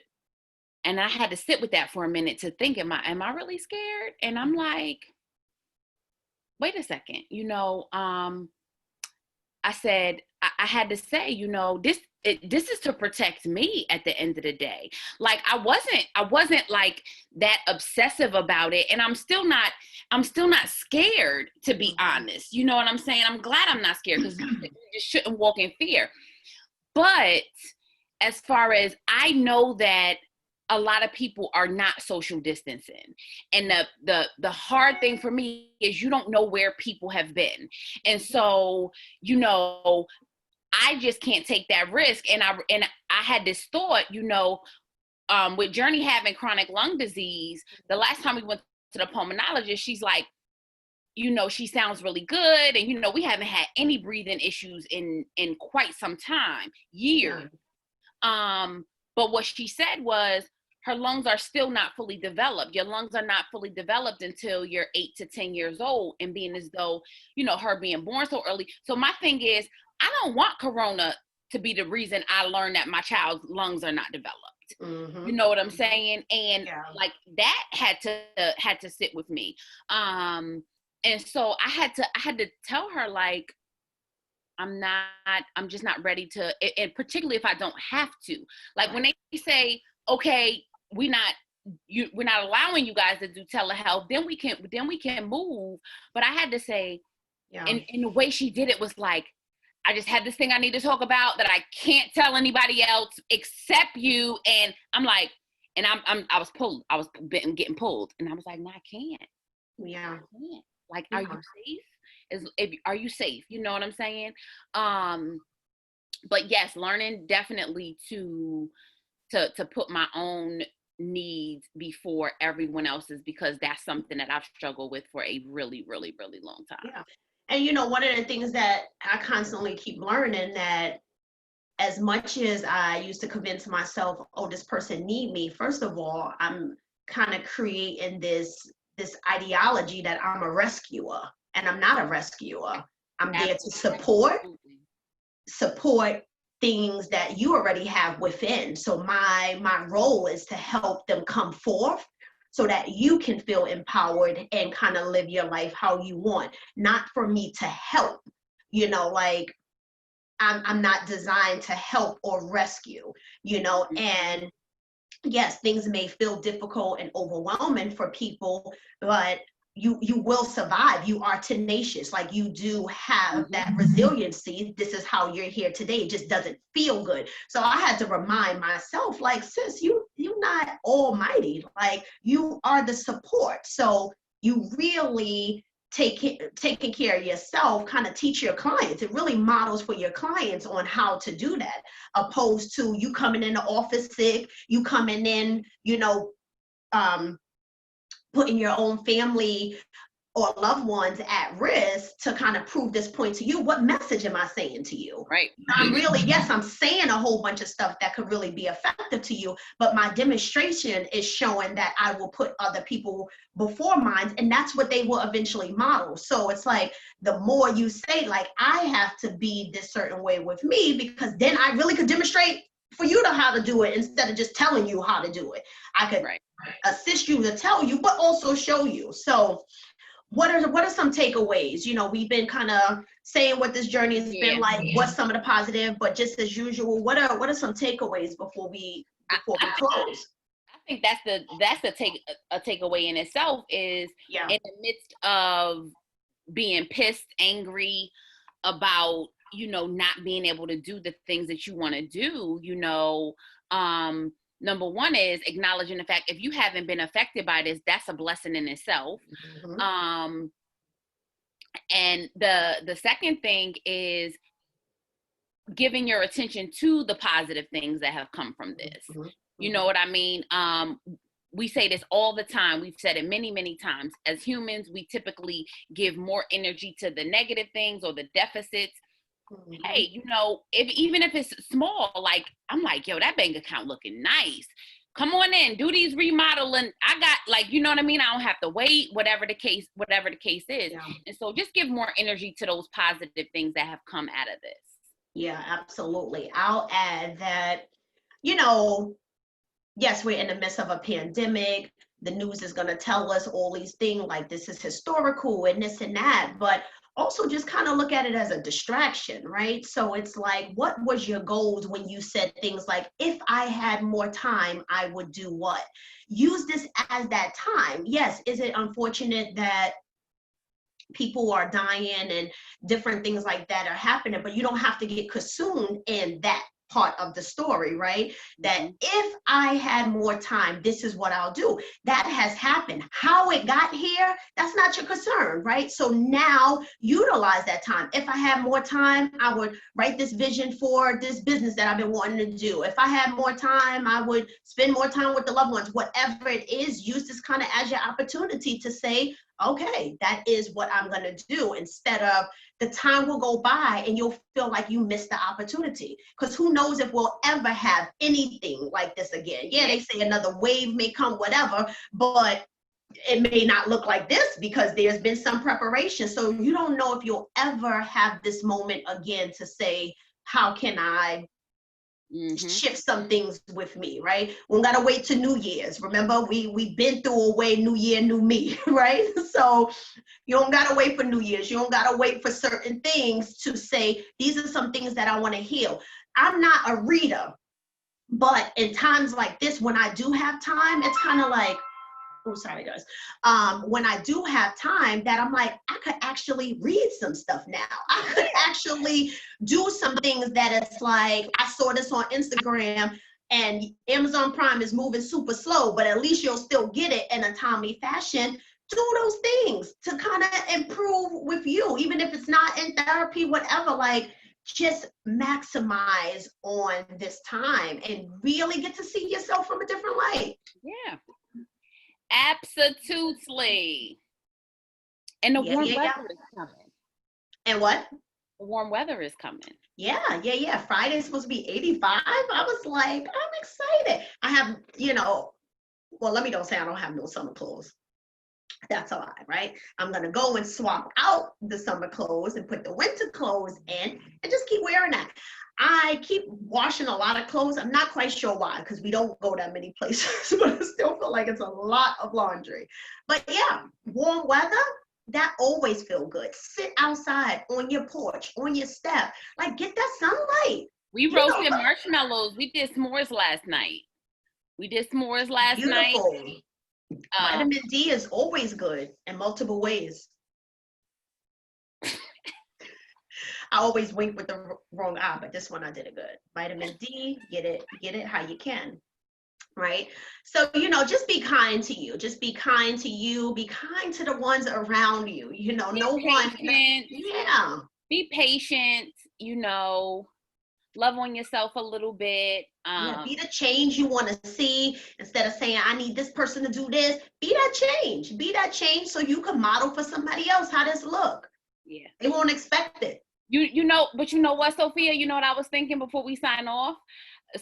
I had to sit with that for a minute to think, am I really scared? And I'm like, wait a second, I said, I had to say, this is to protect me at the end of the day. Like, I wasn't like that obsessive about it. And I'm still not scared, to be honest. You know what I'm saying? I'm glad I'm not scared, because you just shouldn't walk in fear. But as far as I know that a lot of people are not social distancing. And the hard thing for me is you don't know where people have been. And so, I just can't take that risk. And I had this thought, with Journey having chronic lung disease, the last time we went to the pulmonologist, she's like, she sounds really good. And, we haven't had any breathing issues in quite some time, years. But what she said was, her lungs are still not fully developed. Your lungs are not fully developed until you're 8 to 10 years old, and being as though, her being born so early. So my thing is, I don't want Corona to be the reason I learned that my child's lungs are not developed. Mm-hmm. You know what I'm saying? And like, that had to sit with me. And so I had to tell her, like, I'm just not ready to, and particularly if I don't have to. Like, when they say, okay, we're not allowing you guys to do telehealth, then we can move. But I had to say, and the way she did it was like, I just had this thing I need to talk about that I can't tell anybody else except you. And I'm like, And I was pulled. I was getting pulled, and I was like, no, I can't. Yeah. I can't. Like, Yeah. are you safe? Are you safe? You know what I'm saying? But yes, learning definitely to put my own needs before everyone else's, because that's something that I've struggled with for a really, really, really long time. Yeah. And you know, one of the things that I constantly keep learning, that as much as I used to convince myself, oh, this person need me, first of all, I'm kind of creating this ideology that I'm a rescuer, and I'm not a rescuer. I'm there to support things that you already have within. So my role is to help them come forth so that you can feel empowered and kind of live your life how you want, not for me to help. You know, like, I'm not designed to help or rescue, you know. And yes, things may feel difficult and overwhelming for people, but you will survive. You are tenacious. Like, you do have that resiliency. This is how you're here today. It just doesn't feel good. So I had to remind myself, like, sis, you're not almighty. Like, you are the support. So you really taking care of yourself, kind of teach your clients. It really models for your clients on how to do that, opposed to you coming in the office sick, you coming in, you know, putting your own family or loved ones at risk to kind of prove this point to you. What message am I saying to you? Right. Yes, I'm saying a whole bunch of stuff that could really be effective to you, but my demonstration is showing that I will put other people before mine, and that's what they will eventually model. So it's like, the more you say, like, I have to be this certain way with me, because then I really could demonstrate for you to how to do it, instead of just telling you how to do it. I could assist you to tell you, but also show you. So what are some takeaways? You know, we've been kind of saying what this journey has been like, what's some of the positive, but just as usual, what are some takeaways before we close? I think that's a takeaway in itself, is in the midst of being pissed, angry about, you know, not being able to do the things that you want to do, you know, number one is acknowledging the fact, if you haven't been affected by this, that's a blessing in itself. And the second thing is giving your attention to the positive things that have come from this. You know what I mean? We say this all the time. We've said it many, many times. As humans, we typically give more energy to the negative things or the deficits. Hey, you know, even if it's small, like, I'm like, yo, that bank account looking nice. Come on in, do these remodeling. I got, like, you know what I mean? I don't have to wait, whatever the case is. And so just give more energy to those positive things that have come out of this. Yeah, absolutely. I'll add that, you know, yes, we're in the midst of a pandemic. The news is going to tell us all these things, like, this is historical and this and that, but also just kind of look at it as a distraction, right? So it's like, what was your goals when you said things like, if I had more time, I would do what? Use this as that time. Yes, is it unfortunate that people are dying and different things like that are happening, but you don't have to get consumed in that part of the story, right? That if I had more time, this is what I'll do. That has happened. How it got here, that's not your concern, right? So now utilize that time. If I had more time, I would write this vision for this business that I've been wanting to do. If I had more time, I would spend more time with the loved ones. Whatever it is, use this kind of as your opportunity to say, okay, that is what I'm going to do, instead of the time will go by and you'll feel like you missed the opportunity. Because who knows if we'll ever have anything like this again. Yeah, they say another wave may come, whatever, but it may not look like this because there's been some preparation. So you don't know if you'll ever have this moment again to say, how can I shift some things with me, right? We don't gotta wait to New Year's. Remember, we've been through a way, new year, new me, right? So you don't gotta wait for New Year's. You don't gotta wait for certain things to say, these are some things that I wanna heal. I'm not a reader, but in times like this, when I do have time, it's kind of like, oh, sorry guys. When I do have time, that I'm like, I could actually read some stuff now. I could actually do some things that it's like, I saw this on Instagram and Amazon Prime is moving super slow, but at least you'll still get it in a timely fashion. Do those things to kind of improve with you, even if it's not in therapy, whatever. Like, just maximize on this time and really get to see yourself from a different light. Yeah. Absolutely. And the warm weather is coming. And what? The warm weather is coming. Yeah. Friday's supposed to be 85. I was like, I'm excited. I have, well, let me don't say I don't have no summer clothes. That's a lie, right? I'm gonna go and swap out the summer clothes and put the winter clothes in and just keep wearing that. I keep washing a lot of clothes. I'm not quite sure why, because we don't go that many places, but I still feel like it's a lot of laundry. But yeah, warm weather, that always feel good. Sit outside on your porch, on your step, like get that sunlight. We roasted marshmallows. We did s'mores last night. Beautiful. Vitamin D is always good in multiple ways. I always wink with the wrong eye, but this one I did it good. Vitamin D, get it how you can, right? So, just be kind to you. Just be kind to you. Be kind to the ones around you. No one. Yeah. Be patient, love on yourself a little bit. Be the change you want to see. Instead of saying, I need this person to do this, be that change. Be that change so you can model for somebody else how this look. Yeah. They won't expect it. But you know what, Sophia? You know what I was thinking before we sign off?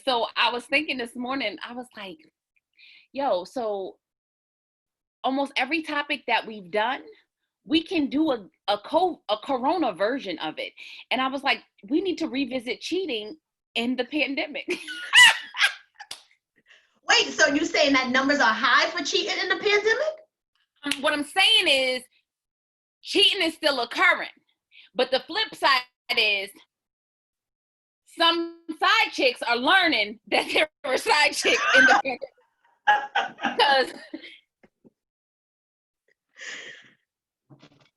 So I was thinking this morning, I was like, so almost every topic that we've done, we can do a corona version of it. And I was like, we need to revisit cheating in the pandemic. Wait, so you saying that numbers are high for cheating in the pandemic? What I'm saying is cheating is still occurring. But the flip side is some side chicks are learning that there are side chicks in the pandemic.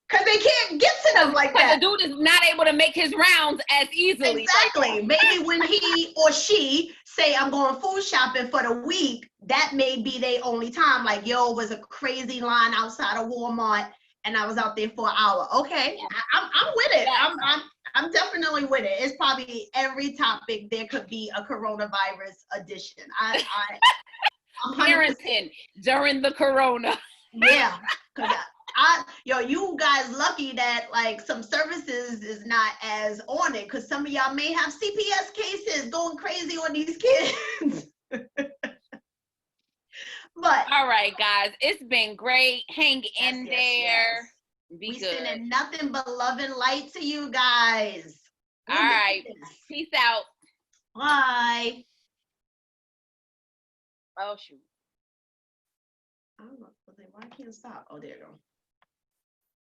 Because they can't get to them like that. The dude is not able to make his rounds as easily. Exactly. Maybe when he or she say, I'm going food shopping for the week, that may be their only time. Like, it was a crazy line outside of Walmart and I was out there for an hour. Okay, I'm with it. I'm definitely with it. It's probably every topic there could be a coronavirus edition. I'm parenting during the corona. Yeah, because you guys lucky that like some services is not as on it, because some of y'all may have CPS cases going crazy on these kids. But all right, guys, it's been great. Hang in there. Yes. We sending nothing but love and light to you guys. All right, peace out. Bye. Oh shoot. I don't know why I can't stop. Oh, there you go.